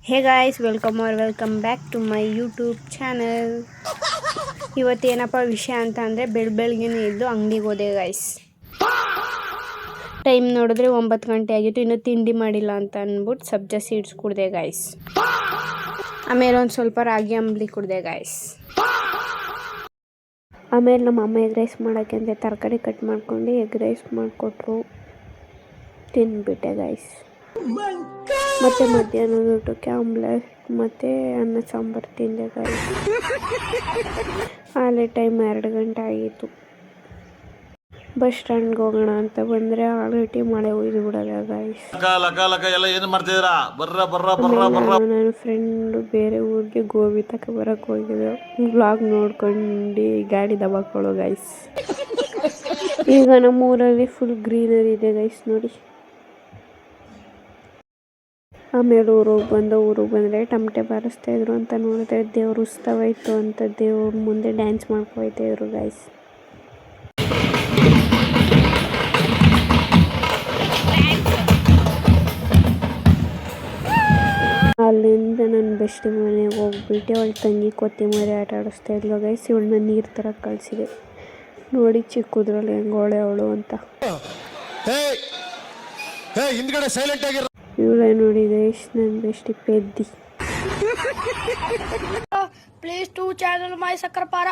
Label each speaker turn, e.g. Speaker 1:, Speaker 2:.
Speaker 1: Hey guys, welcome back to my YouTube channel. ಇವತ್ತೇನಪ್ಪ ವಿಷಯ ಅಂತ ಅಂದರೆ ಬೆಳಗ್ಗೆನೇ ಎದ್ದು ಅಂಗಡಿಗೆ ಹೋದೆ ಗಾಯ್ಸ್. ಟೈಮ್ ನೋಡಿದ್ರೆ 9 ಗಂಟೆ ಆಗಿತ್ತು. ಇನ್ನೂ ತಿಂಡಿ ಮಾಡಿಲ್ಲ ಅಂತ ಅಂದ್ಬಿಟ್ಟು ಸಬ್ಜಾ ಸೀಡ್ಸ್ ಕುಡಿದೆ ಗಾಯ್ಸ್. ಆಮೇಲೆ ಒಂದು ಸ್ವಲ್ಪ ರಾಗಿ ಅಂಬಲಿ ಕುಡಿದೆ ಗಾಯ್ಸ್. ಆಮೇಲೆ ನಮ್ಮ ಅಮ್ಮ ಎಗ್ ರೈಸ್ ಮಾಡೋಕ್ಕೆ ಅಂತ ತರಕಾರಿ ಕಟ್ ಮಾಡ್ಕೊಂಡು ಎಗ್ ರೈಸ್ ಮಾಡಿಕೊಟ್ರು, ತಿಂದ್ಬಿಟ್ಟೆ ಗಾಯ್ಸ್. ಮತ್ತು ಮಧ್ಯಾಹ್ನದ ಊಟಕ್ಕೆ ಆಮ್ಲೆಟ್ ಮತ್ತು ಅನ್ನ ಸಾಂಬಾರು ತಿಂದೆ ಗಾಯ್ಸ್. ಆಲೆ ಟೈಮ್ 2 ಗಂಟೆ ಆಗಿತ್ತು. ಬಸ್ ಸ್ಟ್ಯಾಂಡ್ಗೆ ಹೋಗೋಣ ಅಂತ ಬಂದರೆ ಆಲ್ರೆಡಿ ಮಳೆ ಒಯ್ದು ಬಿಡೋದ ಗಾಯ್ಸ್. ನನ್ನ ಫ್ರೆಂಡು ಬೇರೆ ಊರಿಗೆ ಗೋಬಿ ಬರೋಕ್ಕೆ ಹೋಗಿದ್ದೆ. ವ್ಲಾಗ್ ನೋಡ್ಕೊಂಡು ಗಾಡಿ ದಬಾಕೊಳ್ಳೋ ಗಾಯ್ಸ್. ಈಗ ನಮ್ಮ ಊರಲ್ಲಿ ಫುಲ್ ಗ್ರೀನರಿ ಇದೆ ಗಾಯ್ಸ್ ನೋಡಿ. ಆಮೇಲೆ ಊರಿಗೆ ಬಂದರೆ ಟಮಟೆ ಬಾರಿಸ್ತಾಯಿದ್ರು ಅಂತ ನೋಡಿದ್ರೆ ದೇವ್ರು ಉತ್ಸವ ಇತ್ತು ಅಂತ ದೇವ್ರ ಮುಂದೆ ಡ್ಯಾನ್ಸ್ ಮಾಡ್ಕೊಯ್ತಾಯಿದ್ರು ಗಾಯ್ಸ್. ಅಲ್ಲಿಂದ ನನ್ನ ಬೆಸ್ಟ್ ಮನೆಗೆ ಹೋಗ್ಬಿಟ್ಟು ಅವಳ ತಂಗಿ ಕೊತ್ತಿಮರಿ ಆಟ ಆಡಿಸ್ತಾ ಇದ್ಲು ಗೈಸ್. ಇವಳನ್ನ ನೀರು ಥರ ಕಳಿಸಿದೆ ನೋಡಿ, ಚಿಕ್ಕದ್ರಲ್ಲಿ ಹೆಂಗೋಳೆ ಅವಳು ಅಂತ. ಇವಳೇ ನೋಡಿ ಗೈಸ್ ನನ್ನ ಬೆಸ್ಟ್ ಪೆದ್ದಿ.
Speaker 2: Please to channel my ಸಕ್ಕರಪಾರ